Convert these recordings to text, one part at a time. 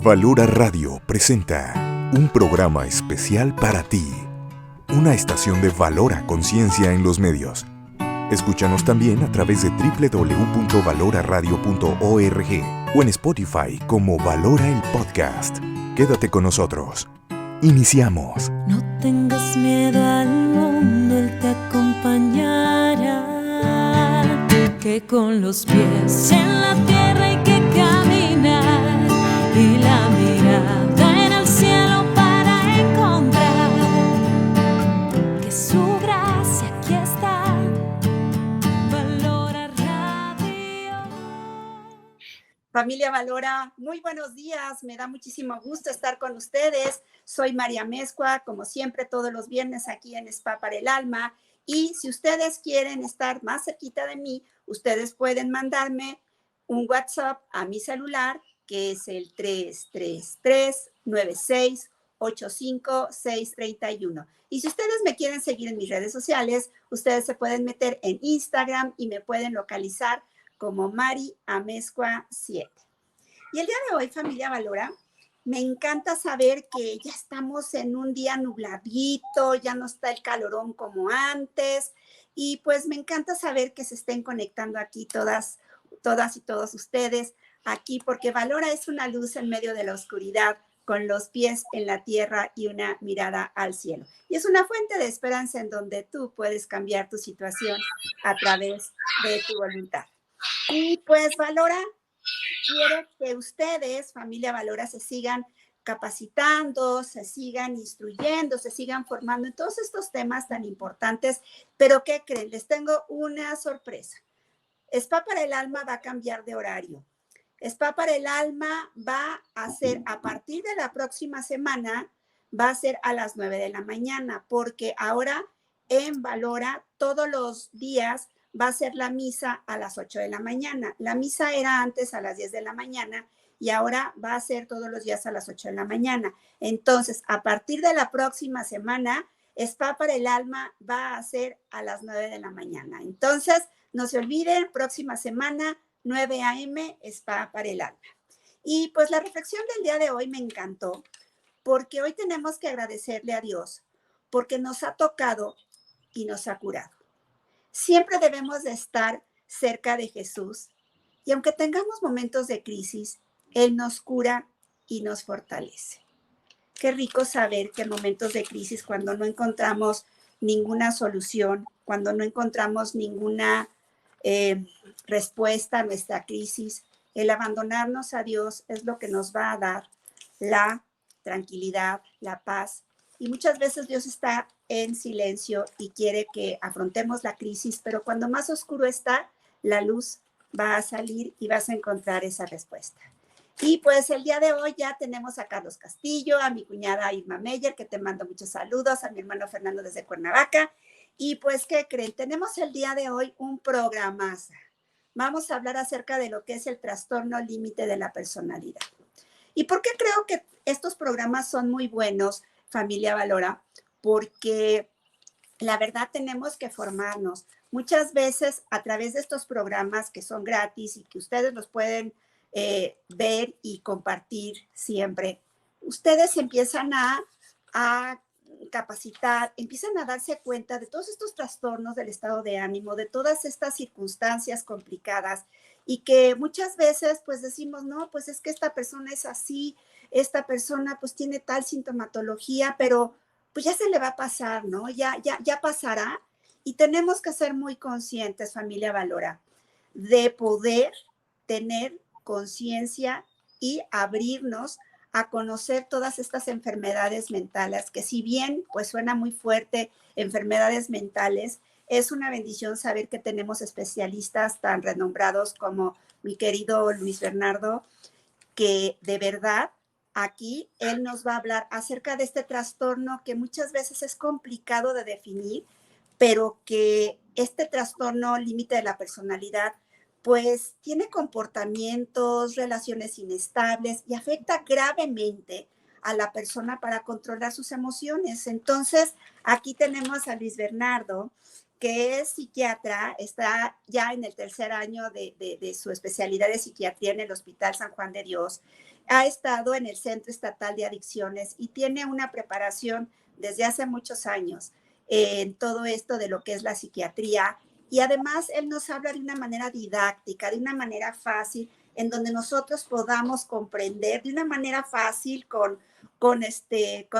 Valora Radio presenta un programa especial para ti, una estación de Valora Conciencia en los medios. Escúchanos también a través de www.valoraradio.org o en Spotify como Valora el Podcast. Quédate con nosotros. Iniciamos. No tengas miedo al mundo, Él te acompañará. Que con los pies en la tierra hay que caminar y la mirada en el cielo para encontrar que su gracia aquí está. Valora Radio. Familia Valora, muy buenos días, me da muchísimo gusto estar con ustedes. Soy María Amezcua, como siempre todos los viernes aquí en Spa para el Alma. Y si ustedes quieren estar más cerquita de mí, ustedes pueden mandarme un WhatsApp a mi celular, que es el 333-9685-631. Y si ustedes me quieren seguir en mis redes sociales, ustedes se pueden meter en Instagram y me pueden localizar como Mari Amezcua 7. Y el día de hoy, familia Valora, me encanta saber que ya estamos en un día nubladito, ya no está el calorón como antes, y pues me encanta saber que se estén conectando aquí todas y todos ustedes aquí, porque Valora es una luz en medio de la oscuridad, con los pies en la tierra y una mirada al cielo. Y es una fuente de esperanza en donde tú puedes cambiar tu situación a través de tu voluntad. Y pues Valora quiere que ustedes, familia Valora, se sigan capacitando, se sigan instruyendo, se sigan formando en todos estos temas tan importantes. Pero ¿qué creen? Les tengo una sorpresa. Spa para el Alma va a cambiar de horario. Spa para el Alma va a ser, a partir de la próxima semana, va a ser a las 9 de la mañana, porque ahora en Valora todos los días va a ser la misa a las 8 de la mañana. La misa era antes a las 10 de la mañana y ahora va a ser todos los días a las 8 de la mañana. Entonces, a partir de la próxima semana, Spa para el Alma va a ser a las 9 de la mañana. Entonces, no se olviden, próxima semana, 9 a.m., Spa para el Alma. Y pues la reflexión del día de hoy me encantó, porque hoy tenemos que agradecerle a Dios, porque nos ha tocado y nos ha curado. Siempre debemos de estar cerca de Jesús y aunque tengamos momentos de crisis, Él nos cura y nos fortalece. Qué rico saber que en momentos de crisis, cuando no encontramos ninguna solución, cuando no encontramos ninguna respuesta a nuestra crisis, el abandonarnos a Dios es lo que nos va a dar la tranquilidad, la paz. Y muchas veces Dios está en silencio y quiere que afrontemos la crisis, pero cuando más oscuro está, la luz va a salir y vas a encontrar esa respuesta. Y pues el día de hoy ya tenemos a Carlos Castillo, a mi cuñada Irma Meyer, que te mando muchos saludos, a mi hermano Fernando desde Cuernavaca. Y pues, ¿qué creen? Tenemos el día de hoy un programazo. Vamos a hablar acerca de lo que es el trastorno límite de la personalidad. ¿Y por qué creo que estos programas son muy buenos, familia Valora? Porque la verdad tenemos que formarnos. Muchas veces a través de estos programas que son gratis y que ustedes los pueden ver y compartir siempre, ustedes empiezan a capacitar, empiezan a darse cuenta de todos estos trastornos del estado de ánimo, de todas estas circunstancias complicadas y que muchas veces pues decimos, no, pues es que esta persona es así, esta persona pues tiene tal sintomatología, pero pues ya se le va a pasar, ¿no? Ya pasará y tenemos que ser muy conscientes, familia Valora, de poder tener conciencia y abrirnos a conocer todas estas enfermedades mentales, que si bien pues suena muy fuerte, enfermedades mentales, es una bendición saber que tenemos especialistas tan renombrados como mi querido Luis Bernardo, que de verdad aquí él nos va a hablar acerca de este trastorno que muchas veces es complicado de definir, pero que este trastorno límite de la personalidad pues tiene comportamientos, relaciones inestables y afecta gravemente a la persona para controlar sus emociones. Entonces, aquí tenemos a Luis Bernardo, que es psiquiatra, está ya en el tercer año de su especialidad de psiquiatría en el Hospital San Juan de Dios. ha estado en el Centro Estatal de Adicciones y tiene una preparación desde hace muchos años en todo esto de lo que es la psiquiatría. Y además él nos habla de una manera didáctica, de una manera fácil, en donde nosotros podamos comprender de una manera fácil con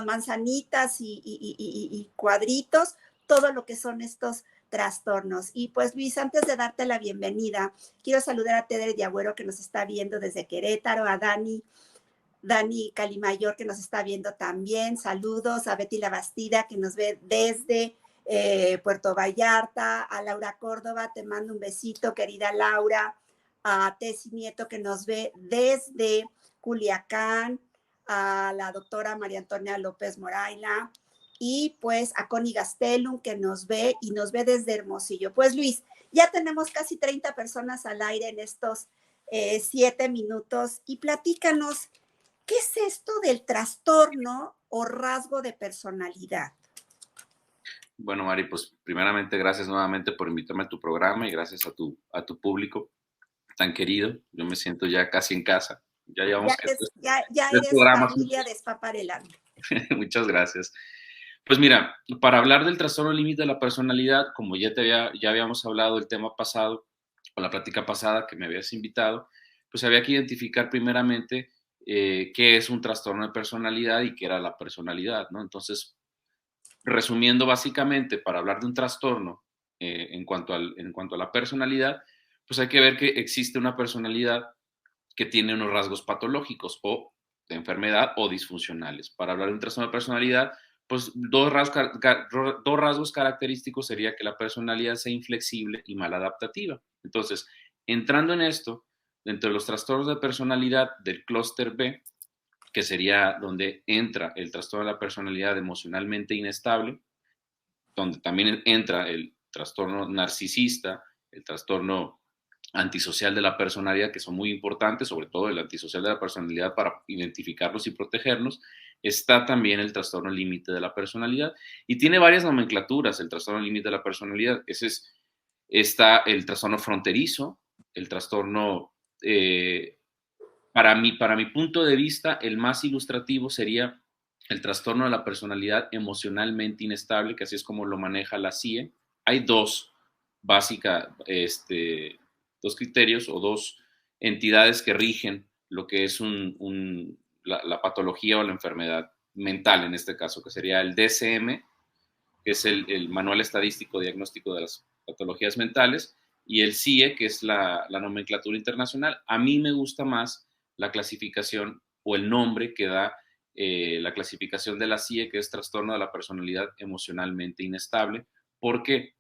manzanitas y cuadritos todo lo que son estos trastornos. Y pues Luis, antes de darte la bienvenida, quiero saludar a Tere de Agüero, que nos está viendo desde Querétaro, a Dani Calimayor, que nos está viendo también. Saludos a Betty La Bastida, que nos ve desde Puerto Vallarta. A Laura Córdoba, te mando un besito, querida Laura. A Tessy Nieto, que nos ve desde Culiacán. A la doctora María Antonia López Moraila. Y pues a Connie Gastelum, que nos ve y nos ve desde Hermosillo. Pues Luis, ya tenemos casi 30 personas al aire en estos 7 minutos. Y platícanos, ¿qué es esto del trastorno o rasgo de personalidad? Bueno, Mari, pues primeramente gracias nuevamente por invitarme a tu programa y gracias a tu público tan querido. Yo me siento ya casi en casa. Ya llevamos ya eres familia de Spaparelando. Muchas gracias. Pues mira, para hablar del trastorno límite de la personalidad, como ya habíamos hablado el tema pasado, o la plática pasada que me habías invitado, pues había que identificar primeramente qué es un trastorno de personalidad y qué era la personalidad, ¿no? Entonces, resumiendo básicamente, para hablar de un trastorno en cuanto a la personalidad, pues hay que ver que existe una personalidad que tiene unos rasgos patológicos o de enfermedad o disfuncionales. Para hablar de un trastorno de personalidad, pues dos rasgos característicos sería que la personalidad sea inflexible y maladaptativa. Entonces, entrando en esto, dentro de los trastornos de personalidad del clúster B, que sería donde entra el trastorno de la personalidad emocionalmente inestable, donde también entra el trastorno narcisista, el trastorno antisocial de la personalidad, que son muy importantes, sobre todo el antisocial de la personalidad para identificarlos y protegernos. Está también el trastorno límite de la personalidad y tiene varias nomenclaturas el trastorno límite de la personalidad. Está el trastorno fronterizo, el trastorno, para mi punto de vista, el más ilustrativo sería el trastorno de la personalidad emocionalmente inestable, que así es como lo maneja la CIE. Hay dos criterios o dos entidades que rigen lo que es la patología o la enfermedad mental, en este caso, que sería el DSM, que es el Manual Estadístico Diagnóstico de las Patologías Mentales, y el CIE, que es la nomenclatura internacional. A mí me gusta más la clasificación o el nombre que da la clasificación de la CIE, que es trastorno de la personalidad emocionalmente inestable. ¿Por qué?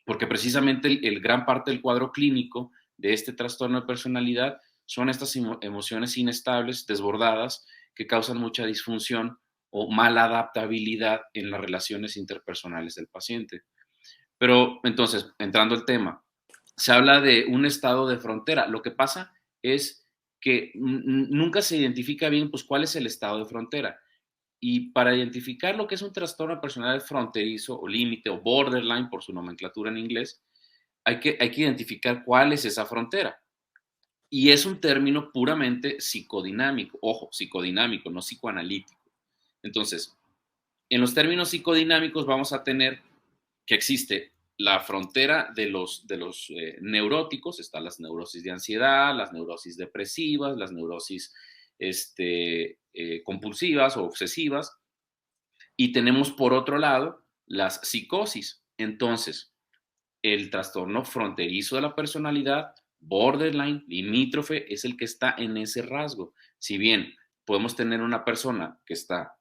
Porque precisamente el gran parte del cuadro clínico de este trastorno de personalidad son estas emociones inestables, desbordadas, que causan mucha disfunción o mala adaptabilidad en las relaciones interpersonales del paciente. Pero entonces, entrando al tema, se habla de un estado de frontera. Lo que pasa es que nunca se identifica bien, pues, cuál es el estado de frontera. Y para identificar lo que es un trastorno de personalidad fronterizo o límite o borderline, por su nomenclatura en inglés, hay que identificar cuál es esa frontera. Y es un término puramente psicodinámico. Ojo, psicodinámico, no psicoanalítico. Entonces, en los términos psicodinámicos vamos a tener que existe la frontera de los neuróticos. Están las neurosis de ansiedad, las neurosis depresivas, las neurosis compulsivas o obsesivas, y tenemos por otro lado las psicosis. Entonces, el trastorno fronterizo de la personalidad, borderline, limítrofe, es el que está en ese rasgo. Si bien podemos tener una persona que está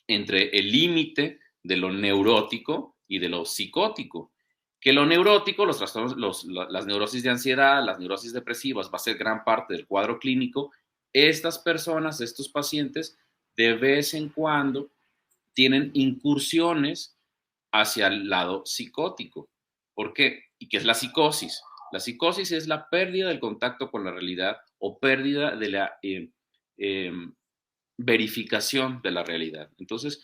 entre el límite de lo neurótico y de lo psicótico, que lo neurótico, los trastornos, las neurosis de ansiedad, las neurosis depresivas, va a ser gran parte del cuadro clínico. Estas personas, estos pacientes, de vez en cuando tienen incursiones hacia el lado psicótico. ¿Por qué? ¿Y qué es la psicosis? La psicosis es la pérdida del contacto con la realidad o pérdida de la verificación de la realidad. Entonces,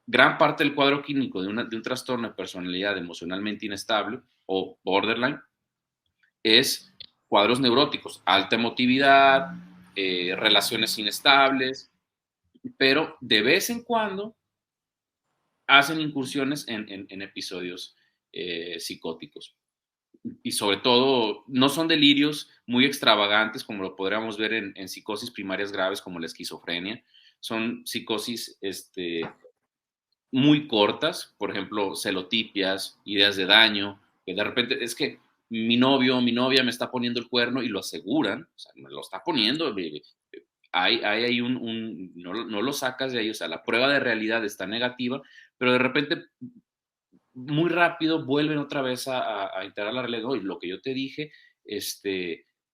gran parte del cuadro clínico de un trastorno de personalidad emocionalmente inestable o borderline es cuadros neuróticos, alta emotividad, relaciones inestables, pero de vez en cuando hacen incursiones en episodios psicóticos. Y sobre todo, no son delirios muy extravagantes como lo podríamos ver en psicosis primarias graves como la esquizofrenia. Son psicosis muy cortas, por ejemplo, celotipias, ideas de daño, que de repente es que mi novio o mi novia me está poniendo el cuerno y lo aseguran, o sea, me lo está poniendo, hay no lo sacas de ahí, o sea, la prueba de realidad está negativa, pero de repente muy rápido vuelven otra vez a integrar la realidad. Y lo que yo te dije,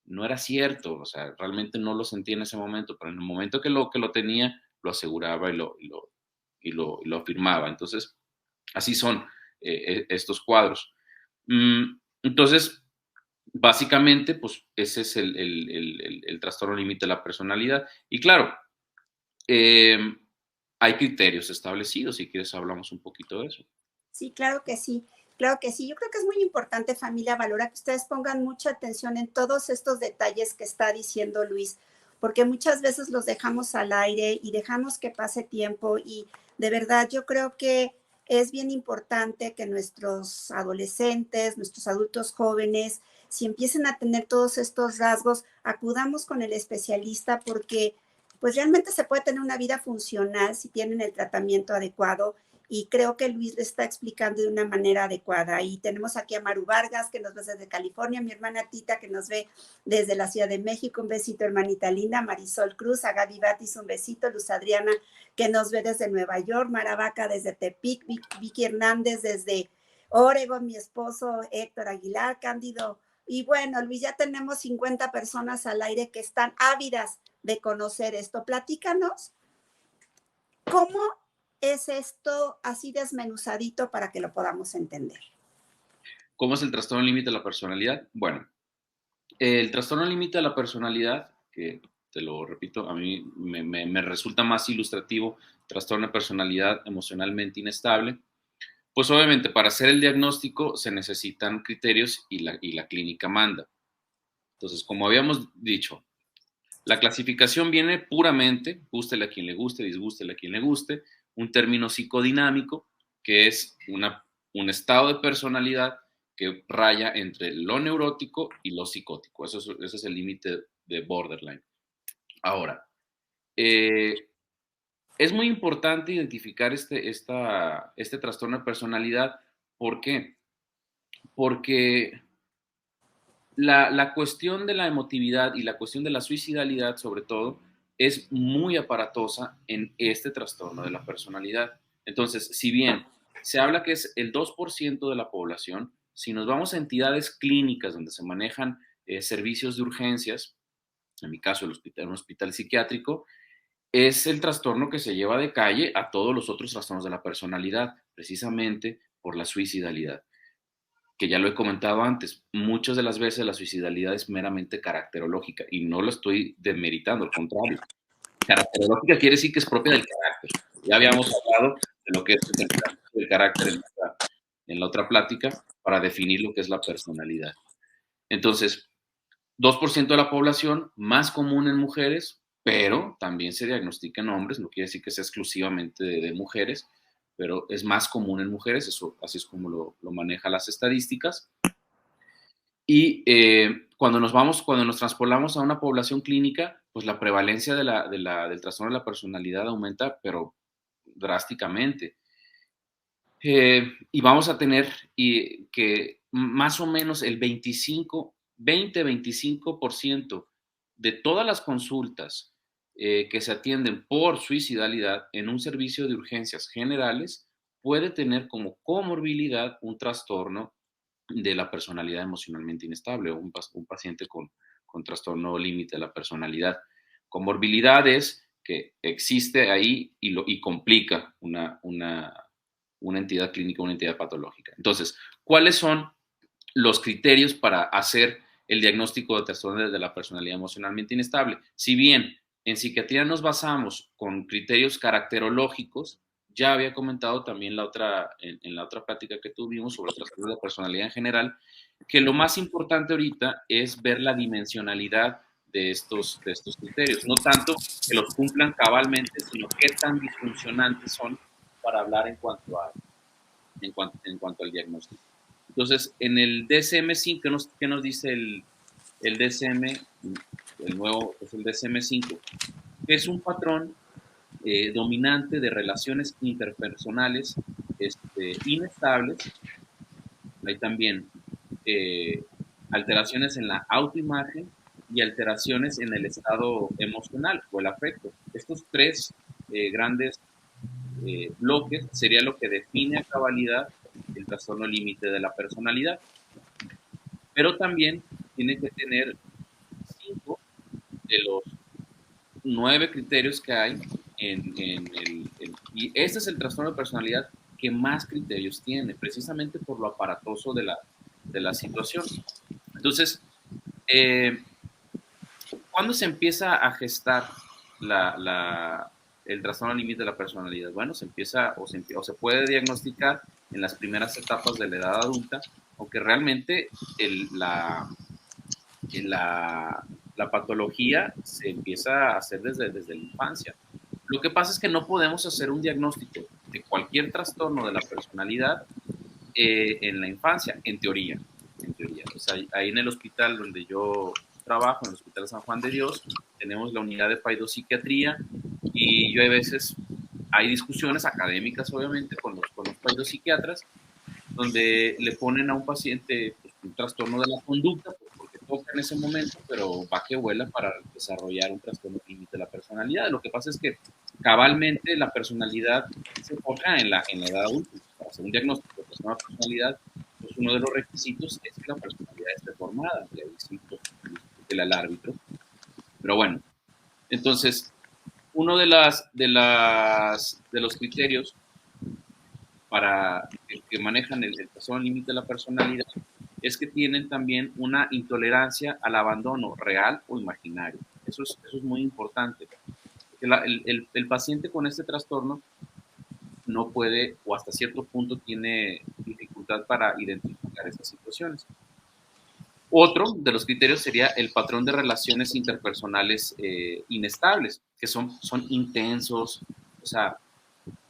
no era cierto, o sea, realmente no lo sentí en ese momento, pero en el momento que lo tenía, lo aseguraba y lo afirmaba. Entonces, así son estos cuadros. Entonces, básicamente, pues ese es el trastorno límite de la personalidad. Y claro, hay criterios establecidos, si quieres hablamos un poquito de eso. Sí, claro que sí. Claro que sí. Yo creo que es muy importante, familia Valora, que ustedes pongan mucha atención en todos estos detalles que está diciendo Luis, porque muchas veces los dejamos al aire y dejamos que pase tiempo y de verdad yo creo que es bien importante que nuestros adolescentes, nuestros adultos jóvenes, si empiecen a tener todos estos rasgos, acudamos con el especialista porque pues realmente se puede tener una vida funcional si tienen el tratamiento adecuado y creo que Luis le está explicando de una manera adecuada. Y tenemos aquí a Maru Vargas, que nos ve desde California, mi hermana Tita, que nos ve desde la Ciudad de México, un besito, hermanita linda, Marisol Cruz, a Gaby Batis, un besito, Luz Adriana, que nos ve desde Nueva York, Maravaca desde Tepic, Vicky Hernández desde Oregon, mi esposo Héctor Aguilar, Cándido. Y bueno, Luis, ya tenemos 50 personas al aire que están ávidas de conocer esto. Platícanos, ¿cómo es esto así desmenuzadito para que lo podamos entender? ¿Cómo es el trastorno límite de la personalidad? Bueno, el trastorno límite de la personalidad, que te lo repito, a mí me resulta más ilustrativo, trastorno de personalidad emocionalmente inestable, pues obviamente para hacer el diagnóstico se necesitan criterios y la clínica manda. Entonces, como habíamos dicho, la clasificación viene puramente, gústele a quien le guste, disgústele a quien le guste, un término psicodinámico, que es un estado de personalidad que raya entre lo neurótico y lo psicótico. Ese es el límite de borderline. Ahora, es muy importante identificar este trastorno de personalidad. ¿Por qué? Porque la cuestión de la emotividad y la cuestión de la suicidalidad, sobre todo, es muy aparatosa en este trastorno de la personalidad. Entonces, si bien se habla que es el 2% de la población, si nos vamos a entidades clínicas donde se manejan servicios de urgencias, en mi caso un hospital psiquiátrico, es el trastorno que se lleva de calle a todos los otros trastornos de la personalidad, precisamente por la suicidalidad. Que ya lo he comentado antes, muchas de las veces la suicidalidad es meramente caracterológica y no lo estoy demeritando, al contrario. Caracterológica quiere decir que es propia del carácter. Ya habíamos hablado de lo que es el carácter en la otra plática para definir lo que es la personalidad. Entonces, 2% de la población, más común en mujeres, pero también se diagnostica en hombres, no quiere decir que sea exclusivamente de mujeres, pero es más común en mujeres, eso así es como lo manejan las estadísticas. Y cuando nos transpolamos a una población clínica, pues la prevalencia del trastorno de la personalidad aumenta, pero drásticamente. Y vamos a tener que más o menos el 20-25% de todas las consultas que se atienden por suicidalidad en un servicio de urgencias generales puede tener como comorbilidad un trastorno de la personalidad emocionalmente inestable o un paciente con trastorno límite de la personalidad. Comorbilidad es que existe ahí y complica una entidad clínica, una entidad patológica. Entonces, ¿cuáles son los criterios para hacer el diagnóstico de trastorno de la personalidad emocionalmente inestable? Si bien en psiquiatría nos basamos con criterios caracterológicos, ya había comentado también en la otra plática que tuvimos sobre el trastorno de la personalidad en general, que lo más importante ahorita es ver la dimensionalidad de estos criterios. No tanto que los cumplan cabalmente, sino qué tan disfuncionantes son para hablar en cuanto al diagnóstico. Entonces, en el DSM-5, ¿qué nos dice el DSM? El nuevo es el DSM-5, que es un patrón dominante de relaciones interpersonales inestables. Hay también alteraciones en la autoimagen y alteraciones en el estado emocional o el afecto. Estos tres grandes bloques sería lo que define a cabalidad el trastorno límite de la personalidad. Pero también tiene que tener 5 de los 9 criterios que hay y este es el trastorno de personalidad que más criterios tiene, precisamente por lo aparatoso de la situación. Entonces, ¿cuándo se empieza a gestar el trastorno límite de la personalidad? Bueno, se empieza o se puede diagnosticar en las primeras etapas de la edad adulta, aunque realmente la patología se empieza a hacer desde la infancia. Lo que pasa es que no podemos hacer un diagnóstico de cualquier trastorno de la personalidad en la infancia, en teoría. O sea, ahí en el hospital donde yo trabajo, en el Hospital San Juan de Dios, tenemos la unidad de paidopsiquiatría y yo a veces hay discusiones académicas, obviamente, con los paidopsiquiatras, donde le ponen a un paciente pues, un trastorno de la conducta, pues, porque toca en ese momento, pero va que vuela para desarrollar un trastorno límite de la personalidad. Lo que pasa es que cabalmente la personalidad se forja en la edad adulta. Para hacer un diagnóstico de trastorno de la personalidad, pues uno de los requisitos es que la personalidad esté formada, de ahí sí, pues, el árbitro. Pero bueno, entonces, uno de los criterios para que manejan el trastorno límite de la personalidad es que tienen también una intolerancia al abandono real o imaginario. Eso es muy importante. El paciente con este trastorno no puede o hasta cierto punto tiene dificultad para identificar esas situaciones. Otro de los criterios sería el patrón de relaciones interpersonales inestables, que son intensos. O sea,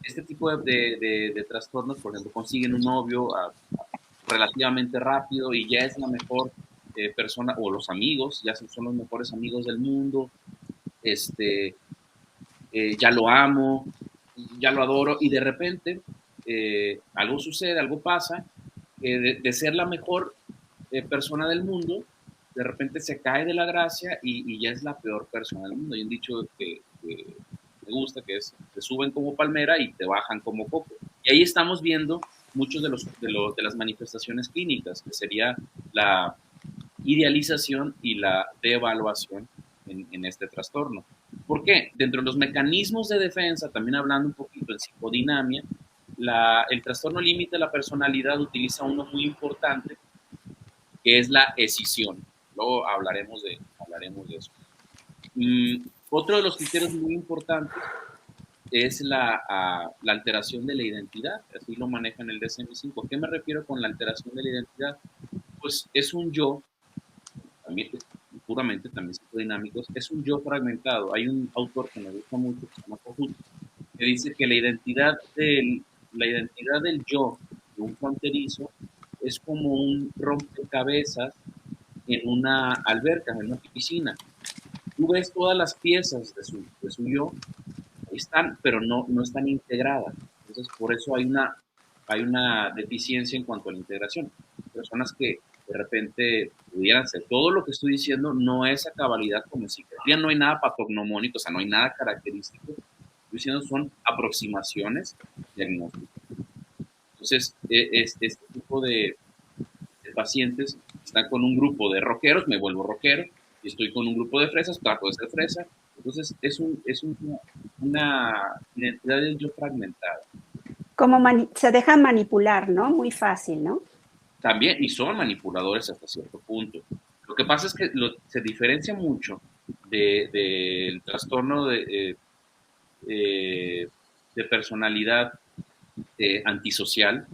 este tipo de trastornos, por ejemplo, consiguen un novio relativamente rápido y ya es la mejor persona, o los amigos, ya son los mejores amigos del mundo, ya lo amo, ya lo adoro, y de repente algo sucede, algo pasa, de ser la mejor persona del mundo, de repente se cae de la gracia y ya es la peor persona del mundo. Hay un dicho que me gusta, que es, te suben como palmera y te bajan como coco. Y ahí estamos viendo muchos de las manifestaciones clínicas, que sería la idealización y la devaluación en este trastorno. ¿Por qué? Dentro de los mecanismos de defensa, también hablando un poquito en psicodinamia, el trastorno límite de la personalidad utiliza uno muy importante, que es la escisión. Luego hablaremos de eso. Otro de los criterios muy importantes es la alteración de la identidad, así lo maneja en el DSM-5. ¿A qué me refiero con la alteración de la identidad? Pues es un yo, también, puramente también psicodinámicos, es un yo fragmentado. Hay un autor que me gusta mucho, que se llama Kohut, que dice que la identidad del yo de un fronterizo es como un rompecabezas en una alberca, en una piscina. Tú ves todas las piezas de su yo, están, pero no están integradas. Entonces, por eso hay una deficiencia en cuanto a la integración. Personas que de repente pudieran ser, todo lo que estoy diciendo no es a cabalidad como en psiquiatría, no hay nada patognomónico, o sea, no hay nada característico. Estoy diciendo son aproximaciones diagnósticas. Entonces, este tipo de pacientes están con un grupo de rockeros, me vuelvo rockero, y estoy con un grupo de fresas, trato de ser fresa. Entonces, es una identidad del yo fragmentada. Como se dejan manipular, ¿no? Muy fácil, ¿no? También, y son manipuladores hasta cierto punto. Lo que pasa es que se diferencia mucho del trastorno de personalidad antisocial,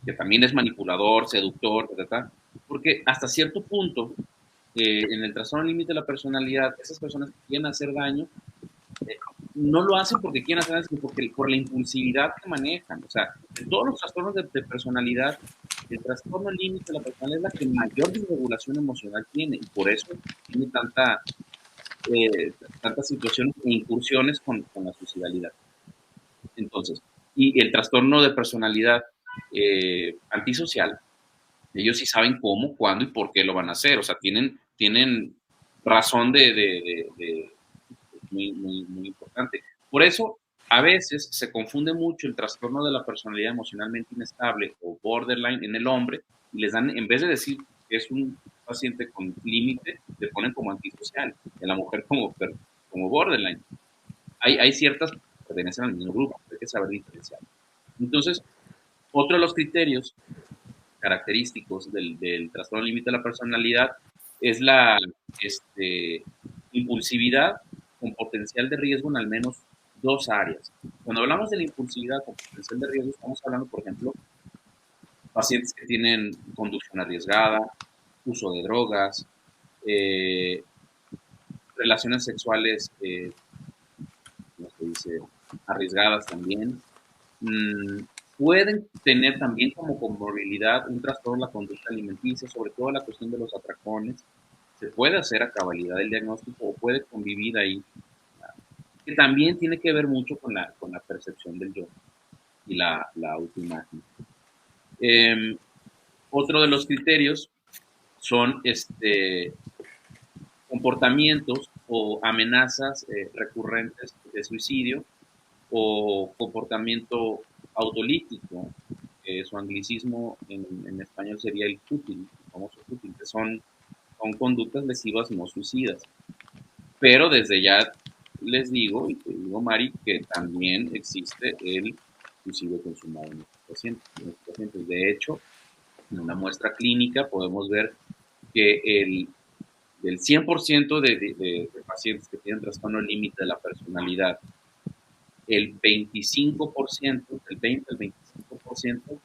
que también es manipulador, seductor, porque hasta cierto punto en el trastorno límite de la personalidad, esas personas que quieren hacer daño, no lo hacen porque quieren hacer daño, sino por la impulsividad que manejan. O sea, en todos los trastornos de personalidad, el trastorno límite de la personalidad es la que mayor desregulación emocional tiene, y por eso tiene tantas situaciones e incursiones con la suicidalidad. Entonces, y el trastorno de personalidad antisocial, ellos sí saben cómo, cuándo y por qué lo van a hacer. O sea, tienen razón muy importante. Por eso, a veces se confunde mucho el trastorno de la personalidad emocionalmente inestable o borderline en el hombre, y les dan, en vez de decir que es un paciente con límite, le ponen como antisocial, en la mujer como borderline. Hay ciertas que pertenecen al mismo grupo, hay que saber diferenciar. Entonces, otro de los criterios característicos del trastorno límite de la personalidad es la impulsividad con potencial de riesgo en al menos 2 áreas. Cuando hablamos de la impulsividad con potencial de riesgo, estamos hablando, por ejemplo, pacientes que tienen conducción arriesgada, uso de drogas, relaciones sexuales, ¿cómo se dice?, arriesgadas también. Pueden tener también como comorbilidad un trastorno de la conducta alimenticia, sobre todo la cuestión de los atracones. Se puede hacer a cabalidad el diagnóstico o puede convivir ahí, que también tiene que ver mucho con la percepción del yo y la autoimagen. Otro de los criterios son comportamientos o amenazas recurrentes de suicidio o comportamiento autolítico, su anglicismo en español sería el fútil, el famoso fútil, que son conductas lesivas no suicidas. Pero desde ya les digo, y te digo, Mari, que también existe el suicidio consumado en estos pacientes. De hecho, en una muestra clínica podemos ver que del 100% de pacientes que tienen trastorno límite de la personalidad, el 25%, del 20 al 25%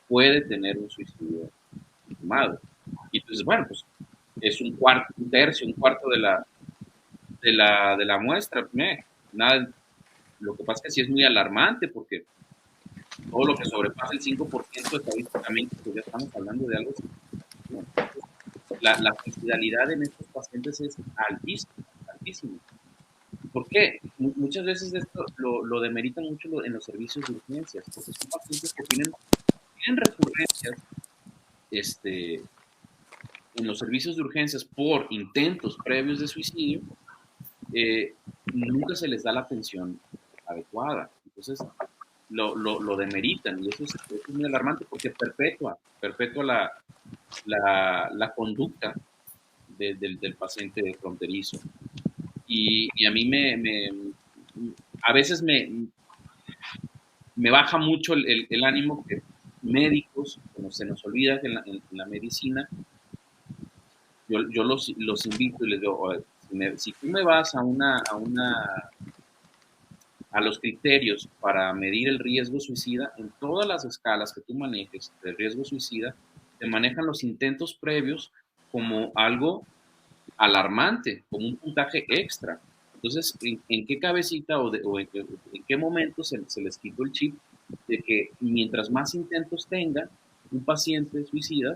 puede tener un suicidio consumado. Y entonces, bueno, pues es un tercio, un cuarto de la muestra. Nada, lo que pasa es que sí es muy alarmante, porque todo lo que sobrepasa el 5% estadísticamente, pues ya estamos hablando de algo así. La suicidalidad en estos pacientes es altísima. ¿Por qué? Muchas veces esto lo demeritan mucho en los servicios de urgencias, porque son pacientes que tienen recurrencias en los servicios de urgencias por intentos previos de suicidio, nunca se les da la atención adecuada. Entonces, lo demeritan, y eso es muy alarmante, porque perpetúa la conducta del paciente fronterizo. Y a mí a veces me baja mucho el ánimo que médicos, como se nos olvida que en la medicina, yo los invito y les digo, si tú me vas a los criterios para medir el riesgo suicida, en todas las escalas que tú manejes del riesgo suicida, te manejan los intentos previos como algo alarmante, como un puntaje extra. Entonces, ¿en qué cabecita o en qué momento se les quitó el chip de que mientras más intentos tenga un paciente suicida,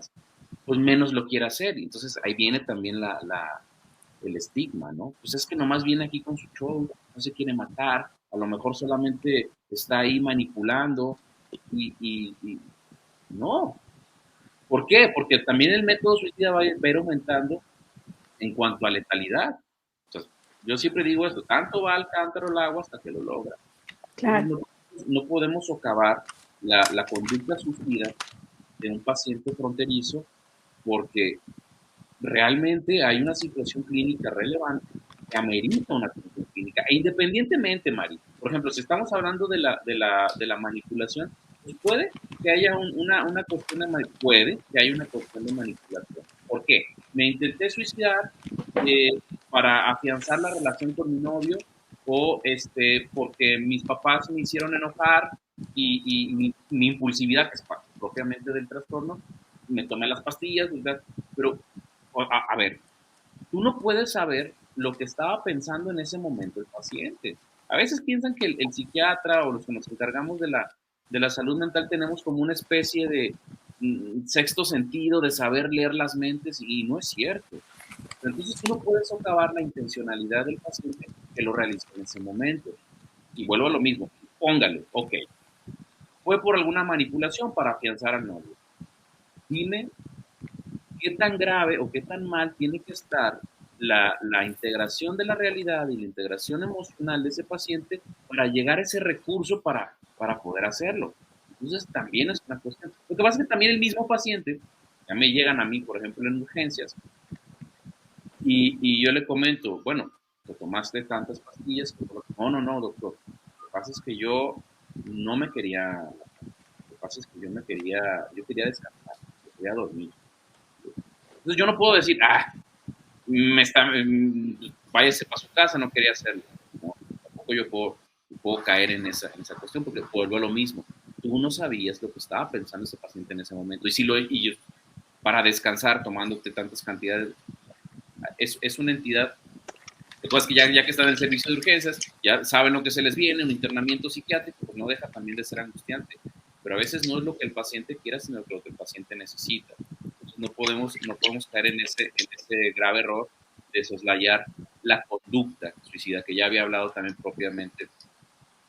pues menos lo quiere hacer? Y entonces ahí viene también el estigma, ¿no? Pues es que nomás viene aquí con su show, no se quiere matar, a lo mejor solamente está ahí manipulando y no. ¿Por qué? Porque también el método suicida va a ir aumentando en cuanto a letalidad. Entonces, yo siempre digo esto, tanto va al cántaro el agua hasta que lo logra. Claro. No podemos socavar la conducta suicida de un paciente fronterizo, porque realmente hay una situación clínica relevante que amerita una atención clínica. E independientemente, Mari, por ejemplo, si estamos hablando de la manipulación, pues puede que haya una cuestión de manipulación. ¿Por qué? Me intenté suicidar para afianzar la relación con mi novio, o porque mis papás me hicieron enojar y mi impulsividad, que es propiamente del trastorno, me tomé las pastillas, ¿verdad? Pero a ver, tú no puedes saber lo que estaba pensando en ese momento el paciente. A veces piensan que el psiquiatra o los que nos encargamos de la salud mental tenemos como una especie de sexto sentido, de saber leer las mentes, y no es cierto. Entonces tú no puedes socavar la intencionalidad del paciente que lo realizó en ese momento. Y vuelvo a lo mismo, póngale, ok, fue por alguna manipulación para afianzar al novio. Dime qué tan grave o qué tan mal tiene que estar la integración de la realidad y la integración emocional de ese paciente para llegar a ese recurso para poder hacerlo. Entonces también es una cuestión. Lo que pasa es que también el mismo paciente, ya me llegan a mí, por ejemplo, en urgencias, y yo le comento, bueno, te tomaste tantas pastillas. No, doctor. Lo que pasa es que yo no me quería, lo que pasa es que yo quería descansar, yo quería dormir. Entonces yo no puedo decir, váyase para su casa, no quería hacerlo. No, tampoco yo puedo caer en esa cuestión, porque vuelvo a lo mismo. Tú no sabías lo que estaba pensando ese paciente en ese momento. Y yo, para descansar, tomándote tantas cantidades, es una entidad. Lo que pasa es que ya que están en el servicio de urgencias, ya saben lo que se les viene, un internamiento psiquiátrico, pues no deja también de ser angustiante. Pero a veces no es lo que el paciente quiera, sino lo que el paciente necesita. Entonces no podemos caer en ese grave error de soslayar la conducta suicida, que ya había hablado también propiamente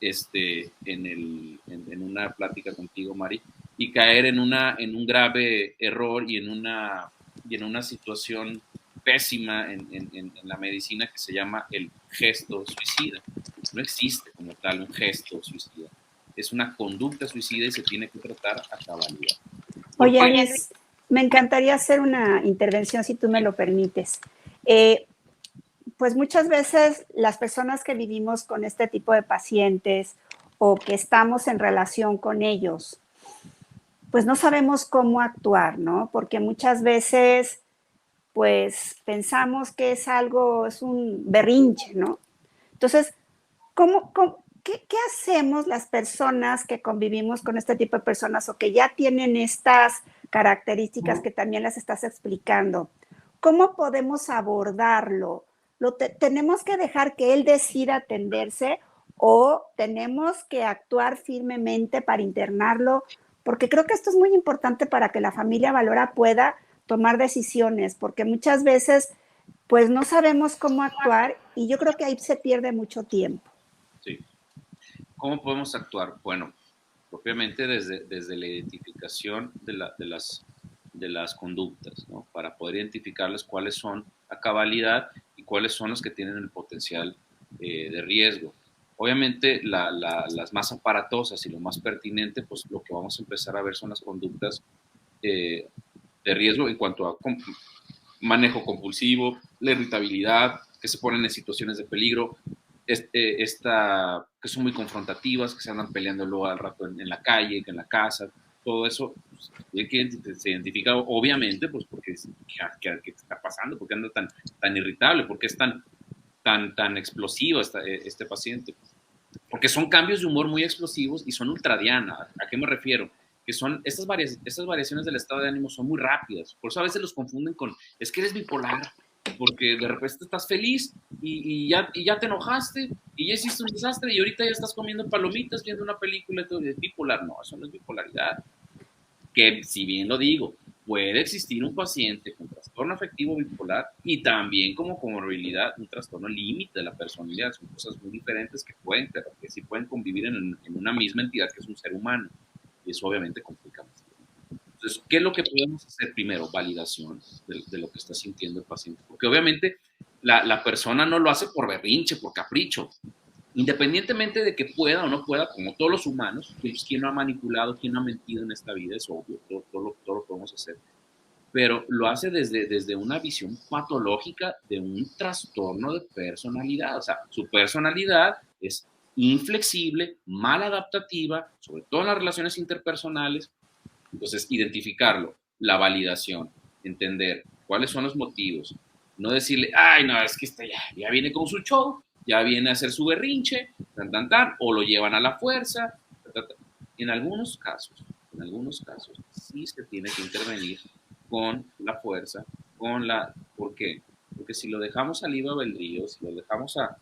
en una plática contigo, Mari, y caer en un grave error y en una situación pésima en la medicina que se llama el gesto suicida. No existe como tal un gesto suicida. Es una conducta suicida y se tiene que tratar a cabalidad. Oye, Luis, me encantaría hacer una intervención si tú me lo permites. Pues muchas veces las personas que vivimos con este tipo de pacientes o que estamos en relación con ellos, pues no sabemos cómo actuar, ¿no? Porque muchas veces, pues pensamos que es un berrinche, ¿no? Entonces, ¿qué hacemos las personas que convivimos con este tipo de personas o que ya tienen estas características que también las estás explicando? ¿Cómo podemos abordarlo? ¿Tenemos que dejar que él decida atenderse o tenemos que actuar firmemente para internarlo? Porque creo que esto es muy importante para que la familia Valora pueda tomar decisiones, porque muchas veces pues no sabemos cómo actuar y yo creo que ahí se pierde mucho tiempo. Sí. ¿Cómo podemos actuar? Bueno, propiamente desde la identificación de las conductas, ¿no? Para poder identificarles cuáles son a cabalidad y cuáles son los que tienen el potencial de riesgo. Obviamente las más aparatosas y lo más pertinente, pues lo que vamos a empezar a ver son las conductas de riesgo en cuanto a manejo compulsivo, la irritabilidad, que se ponen en situaciones de peligro, que son muy confrontativas, que se andan peleando luego al rato en la calle, en la casa, todo eso que se identifica obviamente, pues porque ¿qué está pasando? ¿Por qué anda tan irritable? ¿Por qué es tan explosivo este paciente? Porque son cambios de humor muy explosivos y son ultradiana. ¿A qué me refiero? Que son estas variaciones del estado de ánimo son muy rápidas. Por eso a veces los confunden con, es que eres bipolar, porque de repente estás feliz y ya te enojaste y ya hiciste un desastre y ahorita ya estás comiendo palomitas, viendo una película y todo. Es bipolar. No, eso no es bipolaridad. Que si bien lo digo, puede existir un paciente con trastorno afectivo bipolar y también como comorbilidad un trastorno límite de la personalidad. Son cosas muy diferentes pero que sí pueden convivir en una misma entidad que es un ser humano. Y eso obviamente complica más. Entonces, ¿qué es lo que podemos hacer primero? Validación de lo que está sintiendo el paciente. Porque obviamente la persona no lo hace por berrinche, por capricho. Independientemente de que pueda o no pueda, como todos los humanos, pues, ¿quién no ha manipulado, quién no ha mentido en esta vida? Es obvio, todo lo podemos hacer. Pero lo hace desde una visión patológica de un trastorno de personalidad. O sea, su personalidad es inflexible, mal adaptativa, sobre todo en las relaciones interpersonales. Entonces, identificarlo, la validación, entender cuáles son los motivos. No decirle, ay, no, es que ya viene con su show, ya viene a hacer su berrinche, o lo llevan a la fuerza. En algunos casos, sí se tiene que intervenir con la fuerza ¿Por qué? Porque si lo dejamos al libre albedrío, si lo dejamos a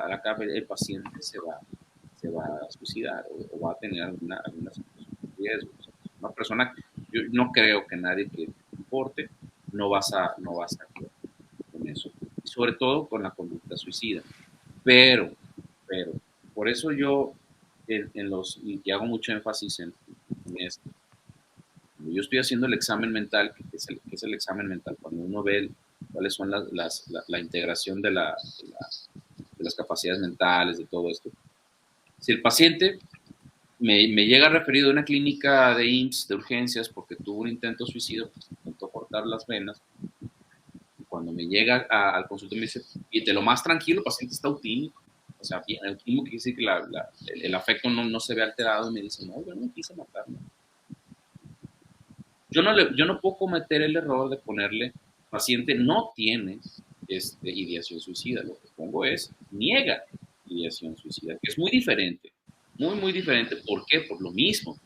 la capa, el paciente se va a suicidar o va a tener alguna situación de riesgo. O sea, una persona, yo no creo que nadie que te importe no vas a actuar con eso. Y sobre todo con la conducta suicida. Pero, por eso yo y hago mucho énfasis en esto. Yo estoy haciendo el examen mental, que es el examen mental, cuando uno ve cuáles son la integración de las capacidades mentales, de todo esto. Si el paciente me llega referido a una clínica de IMSS, de urgencias, porque tuvo un intento suicidio, pues intentó cortar las venas, cuando me llega al consultorio me dice, y de lo más tranquilo, el paciente está autínico. O sea, bien, autismo quiere decir que el afecto no se ve alterado, y me dice, no, yo no quise matarme. Yo no puedo cometer el error de ponerle, paciente no tiene ideación suicida. Lo que pongo es, niega ideación suicida, que es muy diferente, muy, muy diferente. ¿Por qué? Por lo mismo.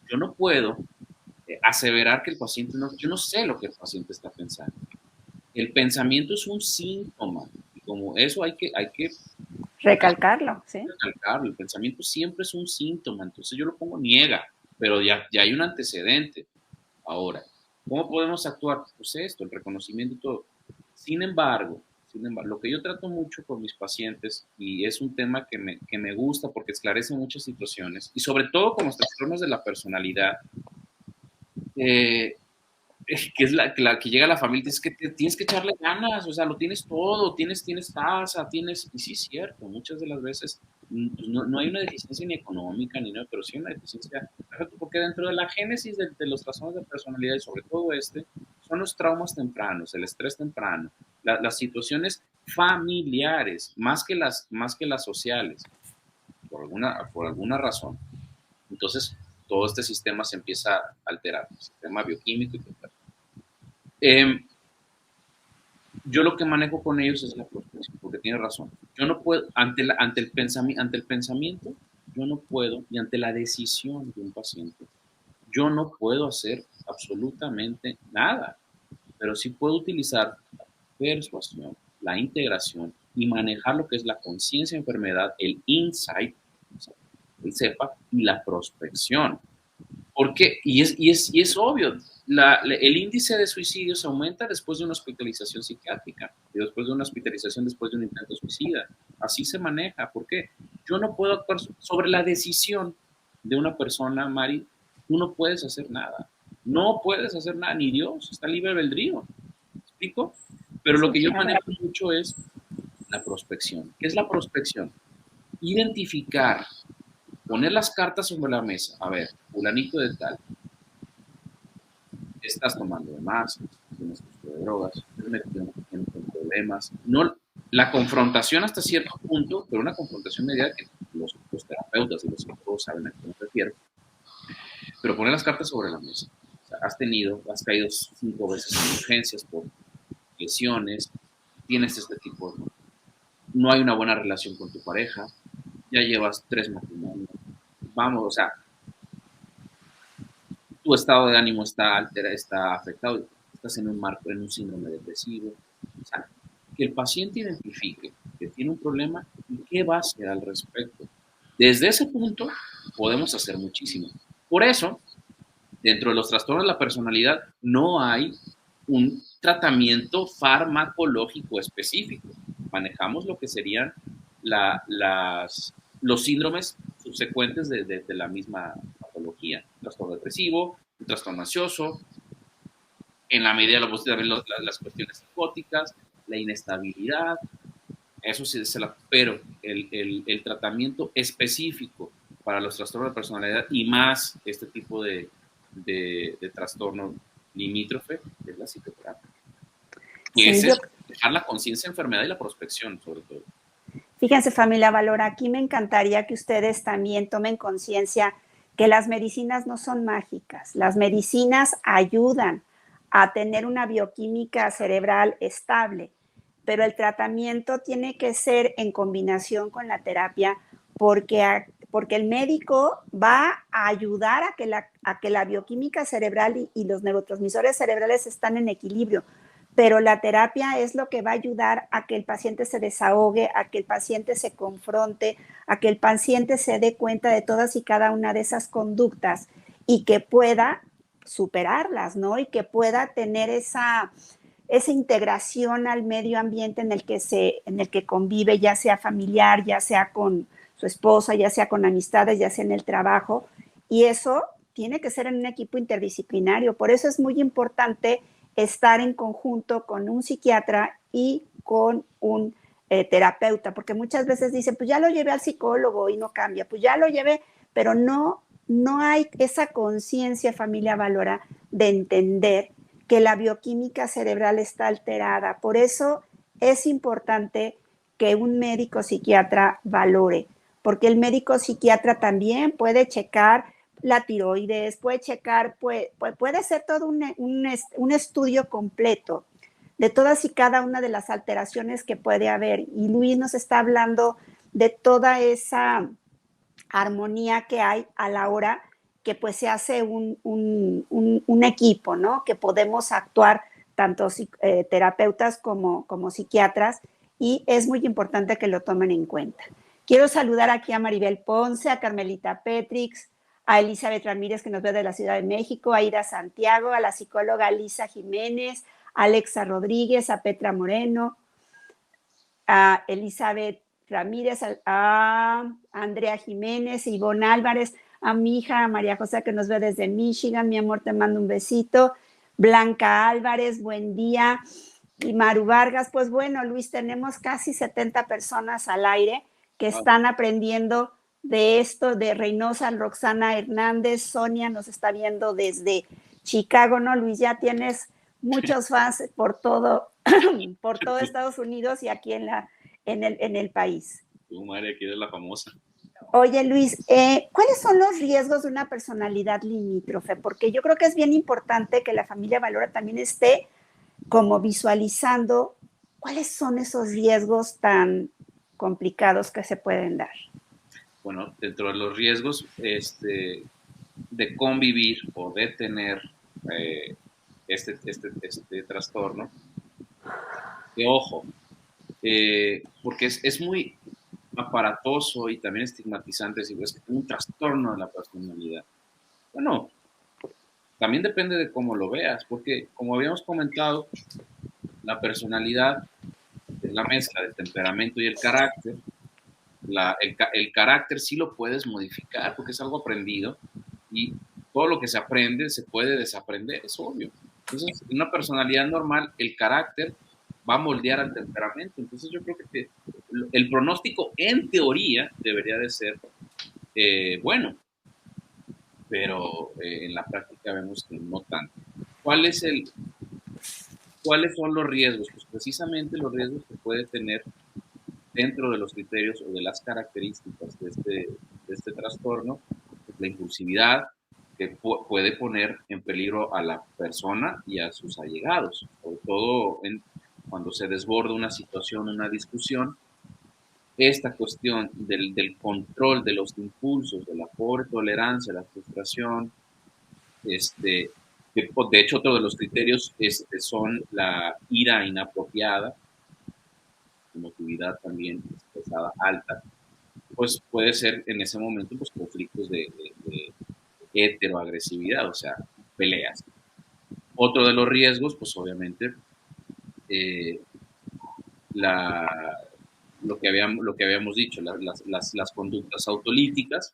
Yo no puedo aseverar que el paciente yo no sé lo que el paciente está pensando. El pensamiento es un síntoma, y como eso hay que recalcarlo, ¿sí? Recalcarlo. El pensamiento siempre es un síntoma, entonces yo lo pongo niega, pero ya hay un antecedente. Ahora, ¿cómo podemos actuar? Pues esto, el reconocimiento y todo. Sin embargo, lo que yo trato mucho con mis pacientes, y es un tema que me gusta porque esclarece muchas situaciones, y sobre todo con los trastornos de la personalidad, que es la que llega a la familia, es que tienes que echarle ganas, o sea, lo tienes todo, tienes casa, y sí es cierto, muchas de las veces no hay una deficiencia ni económica ni nada, pero sí una deficiencia, porque dentro de la génesis de los trastornos de personalidad, y sobre todo son los traumas tempranos, el estrés temprano, las situaciones familiares, más que las sociales, por alguna razón. Entonces, todo este sistema se empieza a alterar, el sistema bioquímico y tal. Yo lo que manejo con ellos es la prospección, porque tiene razón. Yo no puedo, ante el pensamiento, yo no puedo, y ante la decisión de un paciente, yo no puedo hacer absolutamente nada, pero sí puedo utilizar la persuasión, la integración y manejar lo que es la conciencia de enfermedad, el insight, el CEPA, y la prospección. Porque, y es obvio, el índice de suicidios aumenta después de una hospitalización psiquiátrica, y después de una hospitalización después de un intento suicida. Así se maneja. ¿Por qué? Yo no puedo actuar sobre la decisión de una persona, Mari. Tú no puedes hacer nada. No puedes hacer nada, ni Dios. Está libre albedrío. ¿Me explico? Pero lo que yo manejo mucho es la prospección. ¿Qué es la prospección? Identificar, poner las cartas sobre la mesa. A ver, fulanito de tal, estás tomando de más, tienes uso de drogas, estás metido en problemas. No, la confrontación hasta cierto punto, pero una confrontación mediada que los terapeutas y los psicólogos saben a qué me refiero. Pero poner las cartas sobre la mesa. O sea, has caído 5 veces en urgencias por lesiones, tienes este tipo de... No hay una buena relación con tu pareja, ya llevas 3 matrimonios. Vamos, o sea, tu estado de ánimo está afectado, estás en un síndrome depresivo. O sea, que el paciente identifique que tiene un problema y qué va a hacer al respecto. Desde ese punto podemos hacer muchísimo. Por eso, dentro de los trastornos de la personalidad no hay un tratamiento farmacológico específico. Manejamos lo que serían los síndromes subsecuentes de la misma patología. Trastorno depresivo, un trastorno ansioso, en la medida de las cuestiones psicóticas, la inestabilidad, eso sí, pero el tratamiento específico para los trastornos de personalidad y más este tipo de trastorno limítrofe es la psicoterapia. Y sí, es dejar la conciencia de enfermedad y la prospección, sobre todo. Fíjense, familia Valora, aquí me encantaría que ustedes también tomen conciencia que las medicinas no son mágicas. Las medicinas ayudan a tener una bioquímica cerebral estable, pero el tratamiento tiene que ser en combinación con la terapia porque el médico va a ayudar a que la bioquímica cerebral y los neurotransmisores cerebrales están en equilibrio. pero la terapia es lo que va a ayudar a que el paciente se desahogue, a que el paciente se confronte, a que el paciente se dé cuenta de todas y cada una de esas conductas y que pueda superarlas, ¿no? Y que pueda tener esa integración al medio ambiente en el que convive, ya sea familiar, ya sea con su esposa, ya sea con amistades, ya sea en el trabajo. Y eso tiene que ser en un equipo interdisciplinario. Por eso es muy importante estar en conjunto con un psiquiatra y con un terapeuta, porque muchas veces dicen, pues ya lo llevé al psicólogo y no cambia, pues ya lo llevé, pero no hay esa conciencia, familia Valora, de entender que la bioquímica cerebral está alterada. Por eso es importante que un médico psiquiatra valore, porque el médico psiquiatra también puede checar la tiroides, puede checar, puede ser todo un estudio completo de todas y cada una de las alteraciones que puede haber. Y Luis nos está hablando de toda esa armonía que hay a la hora que pues se hace un equipo, ¿no? Que podemos actuar tanto terapeutas como psiquiatras y es muy importante que lo tomen en cuenta. Quiero saludar aquí a Maribel Ponce, a Carmelita Petrix, a Elizabeth Ramírez, que nos ve de la Ciudad de México, a Ida Santiago, a la psicóloga Lisa Jiménez, a Alexa Rodríguez, a Petra Moreno, a Elizabeth Ramírez, a Andrea Jiménez, Ivonne Álvarez, a mi hija María José, que nos ve desde Michigan. Mi amor, te mando un besito. Blanca Álvarez, buen día. Y Maru Vargas, pues bueno, Luis, tenemos casi 70 personas al aire que están aprendiendo de esto, de Reynosa. Roxana Hernández, Sonia nos está viendo desde Chicago, ¿no, Luis? Ya tienes muchos fans por todo Estados Unidos y aquí en el país. Tu madre, aquí eres la famosa. Oye, Luis, ¿cuáles son los riesgos de una personalidad limítrofe? Porque yo creo que es bien importante que la familia Valora también esté como visualizando cuáles son esos riesgos tan complicados que se pueden dar. Bueno, dentro de los riesgos de convivir o de tener este trastorno, que ojo, porque es muy aparatoso y también estigmatizante decir, es que tengo un trastorno de la personalidad. Bueno, también depende de cómo lo veas, porque como habíamos comentado, la personalidad es la mezcla del temperamento y el carácter. El carácter sí lo puedes modificar porque es algo aprendido y todo lo que se aprende se puede desaprender, es obvio. Entonces, en una personalidad normal, el carácter va a moldear al temperamento. Entonces, yo creo que el pronóstico, en teoría, debería de ser bueno, pero en la práctica vemos que no tanto. ¿Cuáles son los riesgos? Pues precisamente los riesgos que puede tener dentro de los criterios o de las características de este trastorno, pues la impulsividad, que puede poner en peligro a la persona y a sus allegados, sobre todo cuando se desborda una situación, una discusión. Esta cuestión del control de los impulsos, de la pobre tolerancia, la frustración, de hecho otro de los criterios son la ira inapropiada, emotividad también expresada alta, pues puede ser en ese momento pues conflictos de heteroagresividad, o sea, peleas. Otro de los riesgos, pues obviamente, lo que habíamos dicho, las conductas autolíticas,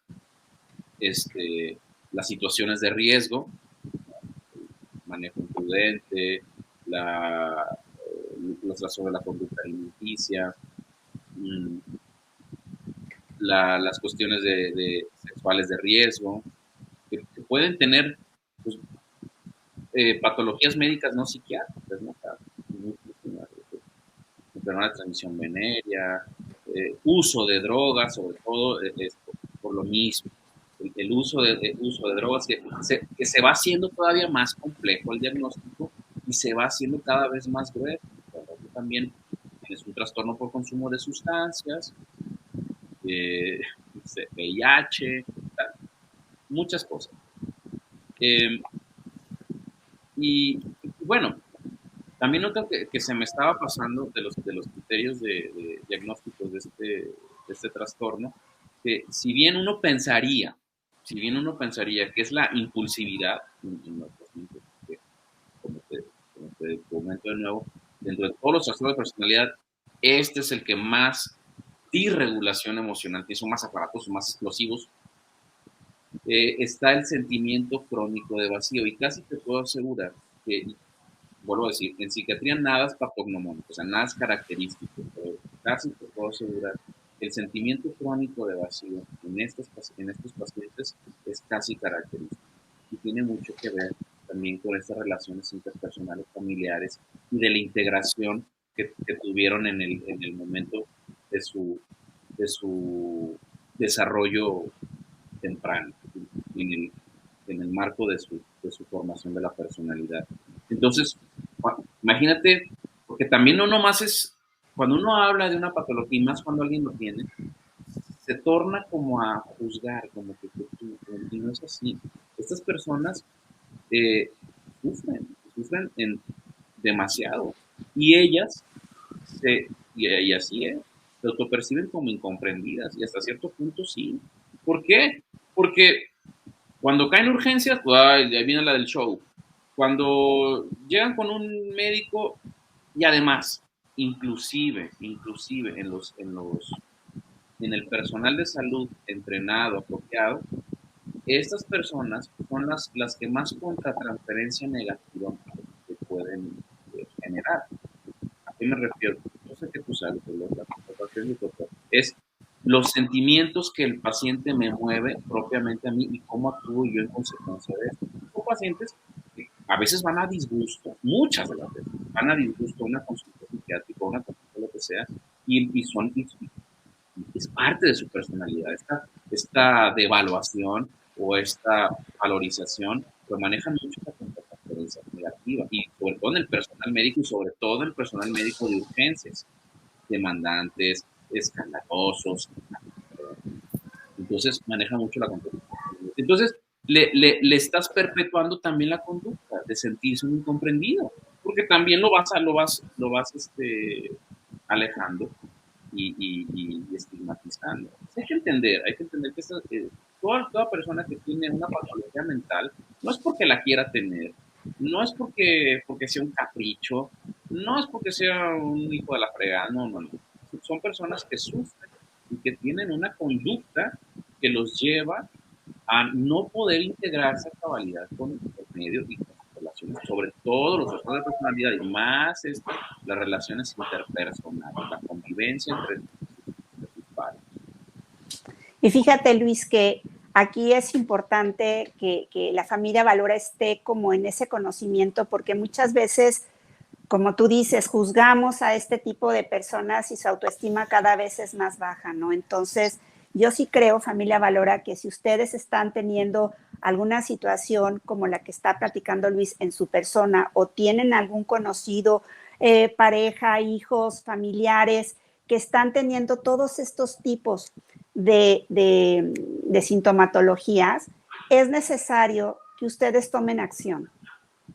las situaciones de riesgo, manejo imprudente, los trastornos de la conducta alimenticia, las cuestiones de sexuales de riesgo, que pueden tener pues, patologías médicas no psiquiátricas, ¿no? Enfermedad de transmisión venérea, uso de drogas, sobre todo por lo mismo. El uso de drogas que se va haciendo todavía más complejo el diagnóstico y se va haciendo cada vez más grueso. También tienes un trastorno por consumo de sustancias, VIH, muchas cosas. Y bueno, También noto que se me estaba pasando de los criterios de diagnósticos de este trastorno, que si bien uno pensaría que es la impulsividad en los pacientes, que, como te comento de nuevo, dentro de todos los trastornos de personalidad, este es el que más disregulación emocional tiene, son más aparatosos, más explosivos. Está el sentimiento crónico de vacío, y casi te puedo asegurar que, vuelvo a decir, en psiquiatría nada es patognomónico, o sea, nada es característico, pero casi te puedo asegurar que el sentimiento crónico de vacío en estos pacientes es casi característico, y tiene mucho que ver también con estas relaciones interpersonales familiares y de la integración que tuvieron en el momento de su desarrollo temprano, en el, en el marco de su formación de la personalidad. Entonces, imagínate, porque también no nomás es, cuando uno habla de una patología, y más cuando alguien lo tiene, se torna como a juzgar, como que y no es así. Estas personas eh, sufren demasiado, y ellas, y así es, se autoperciben como incomprendidas, y hasta cierto punto sí. ¿Por qué? Porque cuando caen urgencias, pues ahí viene la del show. Cuando llegan con un médico, y además, inclusive en el personal de salud entrenado, apropiado, estas personas son las que más contratransferencia negativa que pueden generar. ¿A qué me refiero? Yo sé que tú sabes, es los sentimientos que el paciente me mueve propiamente a mí y cómo actúo yo en consecuencia de eso. Son pacientes que a veces van a disgusto, muchas de las veces, van a disgusto a una consulta psiquiátrica, una consulta lo que sea, y es parte de su personalidad, esta devaluación o esta valorización, lo manejan mucho la contratransferencia negativa, y sobre todo en el personal médico, y sobre todo en el personal médico de urgencias, demandantes, escandalosos. Entonces maneja mucho la conducta. Entonces le estás perpetuando también la conducta de sentirse un incomprendido, porque también lo vas alejando y estigmatizando. Hay que entender que toda persona que tiene una patología mental no es porque la quiera tener, no es porque sea un capricho, no es porque sea un hijo de la fregada, no. Son personas que sufren y que tienen una conducta que los lleva a no poder integrarse a cabalidad con el medio y con las relaciones, sobre todo los trastornos de personalidad, y más las relaciones interpersonales, la convivencia entre sus pares. Y fíjate, Luis, que aquí es importante que la familia Valora esté como en ese conocimiento, porque muchas veces, como tú dices, juzgamos a este tipo de personas y su autoestima cada vez es más baja, ¿no? Entonces, yo sí creo, familia Valora, que si ustedes están teniendo alguna situación como la que está platicando Luis en su persona, o tienen algún conocido, pareja, hijos, familiares, que están teniendo todos estos tipos de sintomatologías, es necesario que ustedes tomen acción,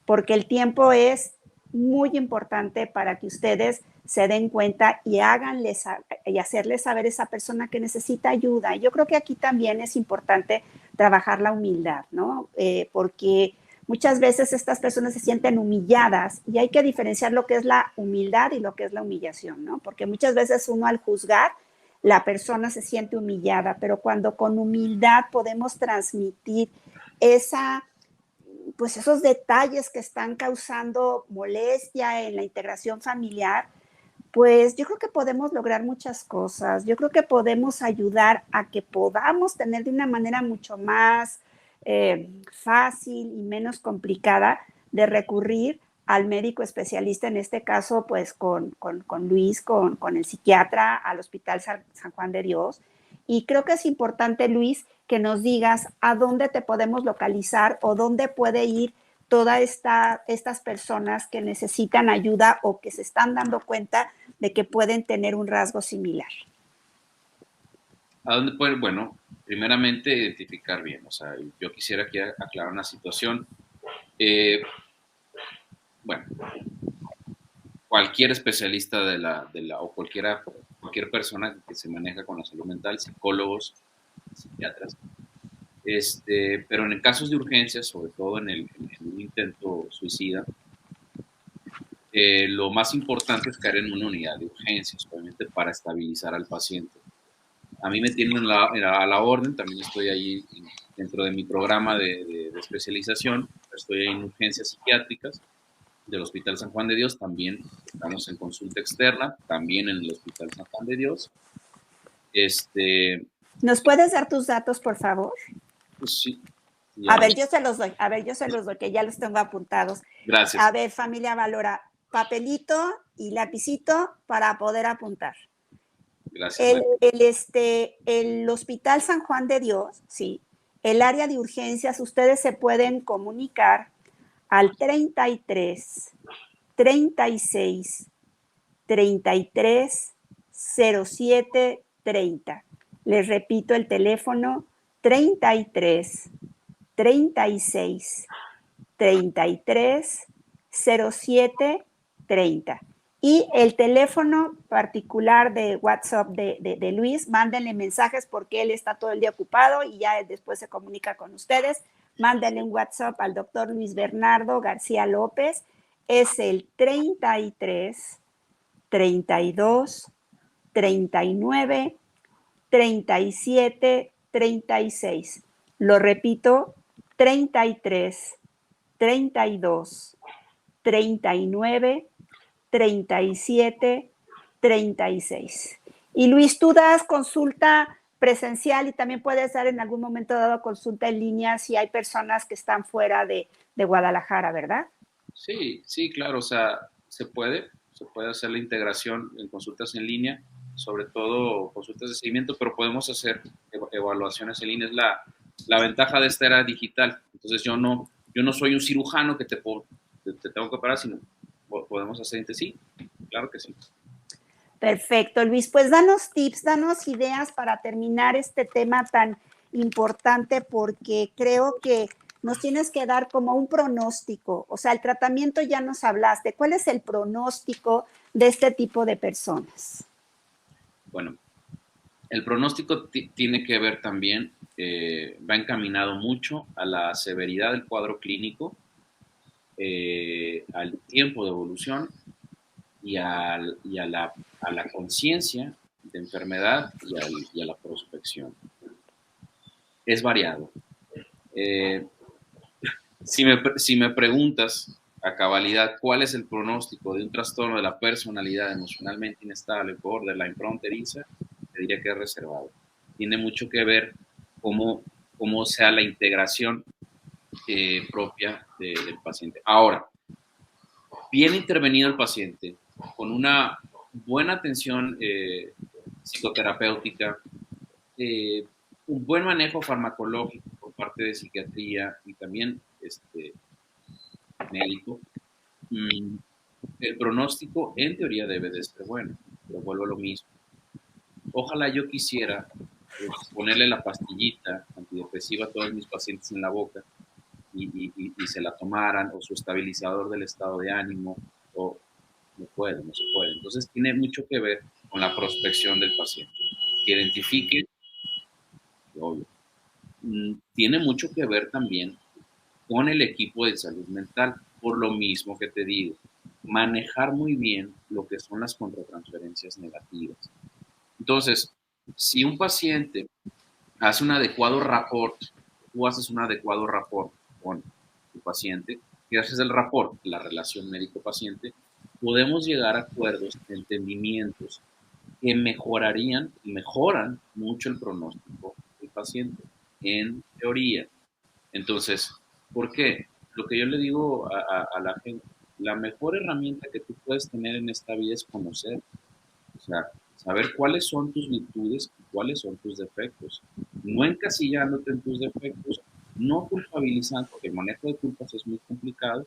porque el tiempo es muy importante para que ustedes se den cuenta y y hacerles saber a esa persona que necesita ayuda. Yo creo que aquí también es importante trabajar la humildad, ¿no? Porque muchas veces estas personas se sienten humilladas, y hay que diferenciar lo que es la humildad y lo que es la humillación, ¿no? Porque muchas veces uno, al juzgar, la persona se siente humillada, pero cuando con humildad podemos transmitir pues esos detalles que están causando molestia en la integración familiar, pues yo creo que podemos lograr muchas cosas. Yo creo que podemos ayudar a que podamos tener de una manera mucho más fácil y menos complicada de recurrir al médico especialista, en este caso, pues con Luis, con el psiquiatra, al Hospital San Juan de Dios. Y creo que es importante, Luis, que nos digas a dónde te podemos localizar o dónde puede ir todas estas personas que necesitan ayuda o que se están dando cuenta de que pueden tener un rasgo similar. ¿A dónde pueden? Bueno, primeramente identificar bien. O sea, yo quisiera aquí aclarar una situación. Bueno, cualquier especialista o cualquier persona que se maneja con la salud mental, psicólogos, psiquiatras. Pero en casos de urgencia, sobre todo en un intento suicida, lo más importante es caer en una unidad de urgencias, obviamente para estabilizar al paciente. A mí me tienen a la orden, también estoy ahí dentro de mi programa de especialización, estoy en urgencias psiquiátricas del Hospital San Juan de Dios, también estamos en consulta externa, también en el Hospital San Juan de Dios. ¿Nos puedes dar tus datos, por favor? Pues sí. A ver, yo se los doy, que ya los tengo apuntados. Gracias. A ver, familia Valora, papelito y lapicito para poder apuntar. Gracias. El Hospital San Juan de Dios, sí, el área de urgencias, ustedes se pueden comunicar al 33 36 33 07 30. Les repito el teléfono 33 36 33 07 30. Y el teléfono particular de WhatsApp de Luis, mándenle mensajes porque él está todo el día ocupado y ya después se comunica con ustedes. Mándenle un WhatsApp al doctor Luis Bernardo García López. Es el 33 32 39 37 36. Lo repito, 33 32 39 37 36. Y Luis, tú das consulta presencial y también puedes dar en algún momento dado consulta en línea si hay personas que están fuera de Guadalajara, ¿verdad? Sí, sí, claro, o sea, se puede hacer la integración en consultas en línea, sobre todo consultas de seguimiento, pero podemos hacer evaluaciones en línea. Es la ventaja de esta era digital. Entonces yo no soy un cirujano que te tengo que operar, sino podemos hacer sí, claro que sí. Perfecto, Luis. Pues danos tips, danos ideas para terminar este tema tan importante, porque creo que nos tienes que dar como un pronóstico. O sea, el tratamiento ya nos hablaste. ¿Cuál es el pronóstico de este tipo de personas? Bueno, el pronóstico tiene que ver también, va encaminado mucho a la severidad del cuadro clínico, al tiempo de evolución y a la conciencia de enfermedad y a la prospección. Es variado. Si me preguntas a cabalidad cuál es el pronóstico de un trastorno de la personalidad emocionalmente inestable, borderline, fronteriza, te diría que es reservado. Tiene mucho que ver cómo sea la integración propia del paciente. Ahora, bien intervenido el paciente, con una buena atención psicoterapéutica, un buen manejo farmacológico por parte de psiquiatría y también médico, el pronóstico en teoría debe de ser bueno, pero vuelvo a lo mismo. Ojalá yo quisiera ponerle la pastillita antidepresiva a todos mis pacientes en la boca y se la tomaran, o su estabilizador del estado de ánimo, o no se puede. Entonces tiene mucho que ver con la prospección del paciente, que identifique, obvio, tiene mucho que ver también con el equipo de salud mental, por lo mismo que te digo, manejar muy bien lo que son las contratransferencias negativas. Entonces, si un paciente hace un adecuado rapport, tú haces un adecuado rapport con tu paciente, ¿qué haces el rapport? La relación médico-paciente, podemos llegar a acuerdos, entendimientos que mejoran mucho el pronóstico del paciente, en teoría. Entonces, ¿por qué? Lo que yo le digo a la gente, la mejor herramienta que tú puedes tener en esta vida es conocer, o sea, saber cuáles son tus virtudes y cuáles son tus defectos. No encasillándote en tus defectos, no culpabilizando, porque el manejo de culpas es muy complicado,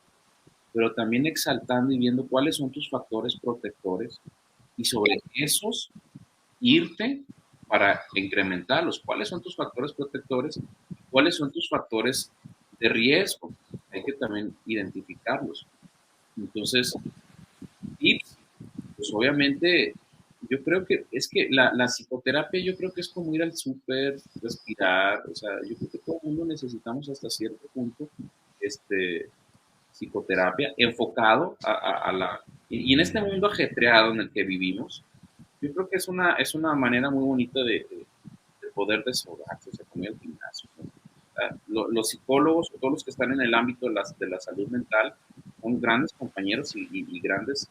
pero también exaltando y viendo cuáles son tus factores protectores y sobre esos irte para incrementarlos. ¿Cuáles son tus factores protectores? ¿Cuáles son tus factores de riesgo? Hay que también identificarlos. Entonces, tips pues obviamente yo creo que es que la psicoterapia yo creo que es como ir al súper, respirar, o sea, yo creo que todo el mundo necesitamos hasta cierto punto psicoterapia enfocado a la... Y en este mundo ajetreado en el que vivimos, yo creo que es una manera muy bonita de poder desahogarse, o sea, como ir al gimnasio, ¿no? Los psicólogos, todos los que están en el ámbito de la salud mental, son grandes compañeros y grandes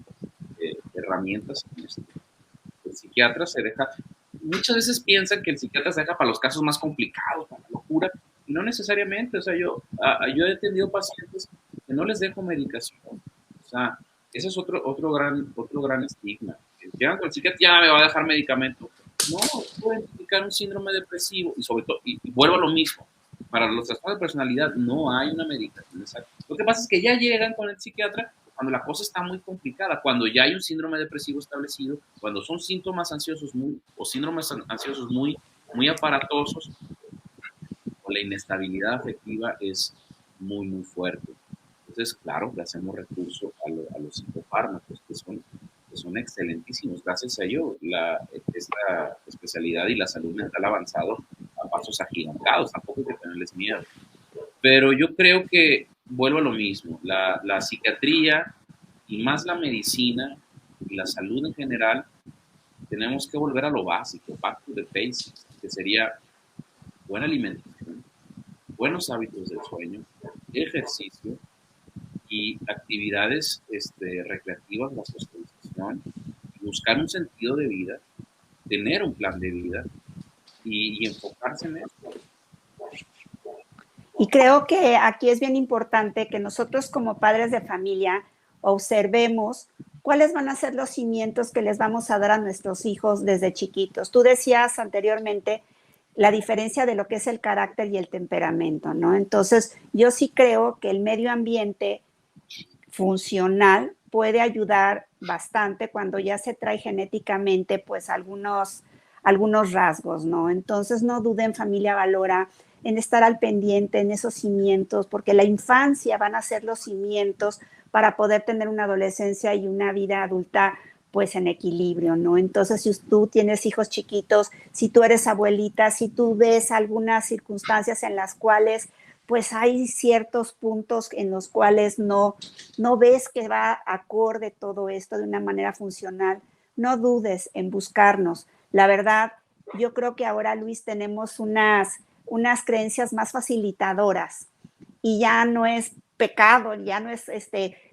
herramientas en esto. El psiquiatra se deja, muchas veces piensan que el psiquiatra se deja para los casos más complicados, para la locura, y no necesariamente, o sea, yo he atendido pacientes que no les dejo medicación, o sea, ese es otro gran estigma. Llegan con el psiquiatra, ya me va a dejar medicamento. No, puede identificar un síndrome depresivo y sobre todo, y vuelvo a lo mismo, para los trastornos de personalidad no hay una medicación exacta. Lo que pasa es que ya llegan con el psiquiatra cuando la cosa está muy complicada, cuando ya hay un síndrome depresivo establecido, cuando son síntomas ansiosos o síndromes ansiosos muy aparatosos, o la inestabilidad afectiva es muy fuerte. Entonces, claro, le hacemos recurso a los psicofármacos, que son excelentísimos. Gracias a ello, esta especialidad y la salud mental ha avanzado a pasos agigantados, tampoco hay que tenerles miedo. Pero yo creo que vuelvo a lo mismo, la psiquiatría y más la medicina y la salud en general, tenemos que volver a lo básico, back to the basics, que sería buena alimentación, buenos hábitos del sueño, ejercicio y actividades recreativas, la socialización, buscar un sentido de vida, tener un plan de vida y enfocarse en eso. Y creo que aquí es bien importante que nosotros como padres de familia observemos cuáles van a ser los cimientos que les vamos a dar a nuestros hijos desde chiquitos. Tú decías anteriormente la diferencia de lo que es el carácter y el temperamento, ¿no? Entonces, yo sí creo que el medio ambiente funcional puede ayudar bastante cuando ya se trae genéticamente, pues, algunos rasgos, ¿no? Entonces, no duden, familia Valora, en estar al pendiente en esos cimientos, porque la infancia van a ser los cimientos para poder tener una adolescencia y una vida adulta pues en equilibrio, ¿no? Entonces, si tú tienes hijos chiquitos, si tú eres abuelita, si tú ves algunas circunstancias en las cuales pues hay ciertos puntos en los cuales no ves que va acorde todo esto de una manera funcional, no dudes en buscarnos. La verdad, yo creo que ahora, Luis, tenemos unas creencias más facilitadoras y ya no es pecado, ya no es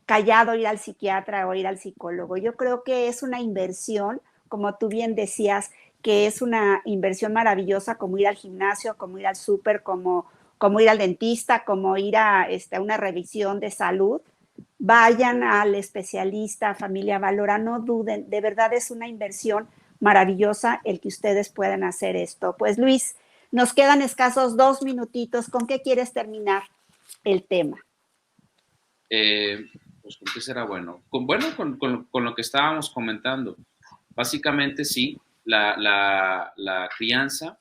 callado ir al psiquiatra o ir al psicólogo. Yo creo que es una inversión, como tú bien decías, que es una inversión maravillosa, como ir al gimnasio, como ir al súper, como ir al dentista, como ir a una revisión de salud. Vayan al especialista, familia Valora, no duden, de verdad es una inversión maravillosa el que ustedes puedan hacer esto. Pues Luis, nos quedan escasos 2 minutitos. ¿Con qué quieres terminar el tema? Pues ¿con qué será bueno? Con lo que estábamos comentando. Básicamente sí, la crianza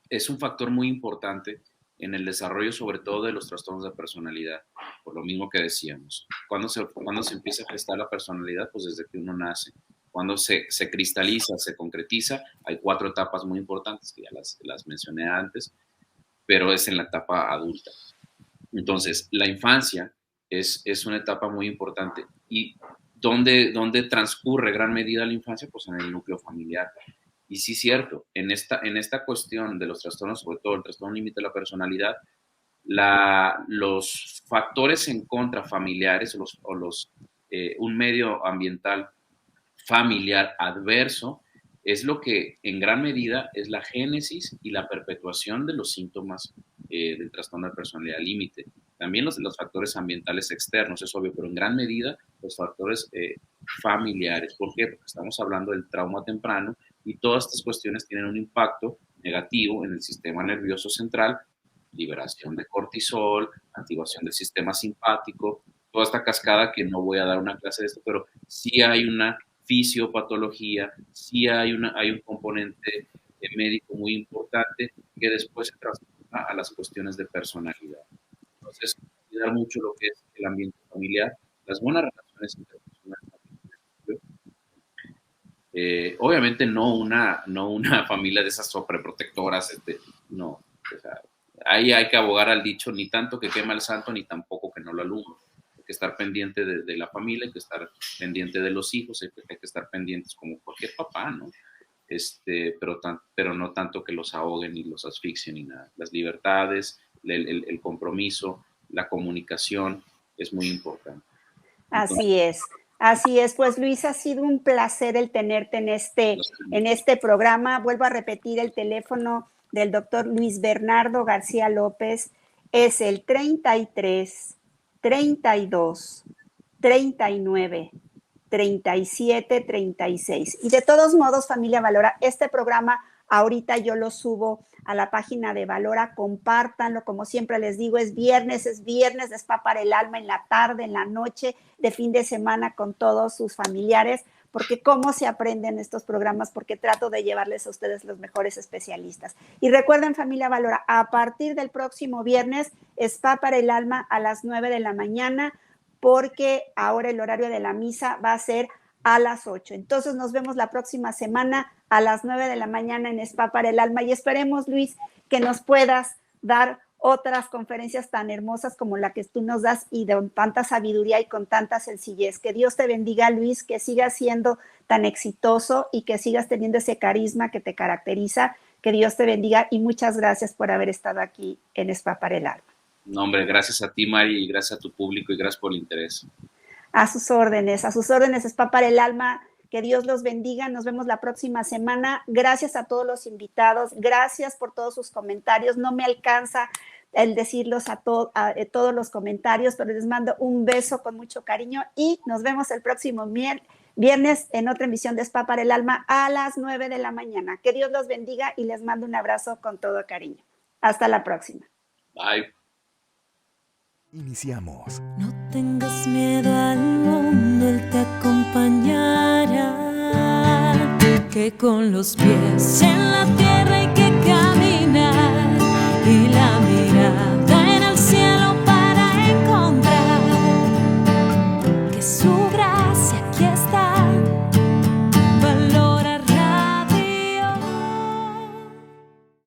es un factor muy importante en el desarrollo, sobre todo de los trastornos de personalidad, por lo mismo que decíamos. ¿Cuándo se empieza a gestar la personalidad? Pues desde que uno nace. Cuando se cristaliza, se concretiza, hay 4 etapas muy importantes que ya las mencioné antes, pero es en la etapa adulta. Entonces, la infancia es una etapa muy importante. ¿Y dónde transcurre gran medida la infancia? Pues en el núcleo familiar. Y sí, cierto, en esta cuestión de los trastornos, sobre todo el trastorno límite de la personalidad, los factores en contra familiares un medio ambiental familiar adverso es lo que en gran medida es la génesis y la perpetuación de los síntomas del trastorno de personalidad límite. También los factores ambientales externos, es obvio, pero en gran medida los factores familiares. ¿Por qué? Porque estamos hablando del trauma temprano y todas estas cuestiones tienen un impacto negativo en el sistema nervioso central, liberación de cortisol, activación del sistema simpático, toda esta cascada que no voy a dar una clase de esto, pero sí hay una fisiopatología, sí hay un componente médico muy importante que después se transforma a las cuestiones de personalidad. Entonces, cuidar mucho lo que es el ambiente familiar, las buenas relaciones interpersonales Obviamente no una familia de esas sobreprotectoras, no. O sea, ahí hay que abogar al dicho, ni tanto que quema el santo, ni tampoco que no lo alumbre. Hay que estar pendiente de la familia, hay que estar pendiente de los hijos, hay que estar pendientes como cualquier papá, ¿no? Pero no tanto que los ahoguen ni los asfixien ni nada. Las libertades, el compromiso, la comunicación es muy importante. Así es, pues Luis, ha sido un placer el tenerte en este programa. Vuelvo a repetir el teléfono del doctor Luis Bernardo García López, es el 33 32 39 37 36. Y de todos modos, familia Valora, este programa ahorita yo lo subo a la página de Valora, compártanlo, como siempre les digo, es viernes de Spa para el Alma, en la tarde, en la noche, de fin de semana con todos sus familiares, porque cómo se aprenden estos programas, porque trato de llevarles a ustedes los mejores especialistas. Y recuerden, familia Valora, a partir del próximo viernes, Spa para el Alma a las 9 de la mañana, porque ahora el horario de la misa va a ser a las 8. Entonces nos vemos la próxima semana a las 9 de la mañana en Spa para el Alma y esperemos, Luis, que nos puedas dar otras conferencias tan hermosas como la que tú nos das y de tanta sabiduría y con tanta sencillez. Que Dios te bendiga, Luis, que sigas siendo tan exitoso y que sigas teniendo ese carisma que te caracteriza. Que Dios te bendiga y muchas gracias por haber estado aquí en Spa para el Alma. No, hombre, gracias a ti, Mari, y gracias a tu público y gracias por el interés. A sus órdenes, Spa para el Alma. Que Dios los bendiga. Nos vemos la próxima semana. Gracias a todos los invitados. Gracias por todos sus comentarios. No me alcanza el decirlos a todos los comentarios, pero les mando un beso con mucho cariño y nos vemos el próximo viernes en otra emisión de Spa para el Alma a las 9 de la mañana. Que Dios los bendiga y les mando un abrazo con todo cariño. Hasta la próxima. Bye. Iniciamos. No tengas miedo al mundo, Él te acompañará. Que con los pies en la tierra hay que caminar y la mirada en el cielo para encontrar que su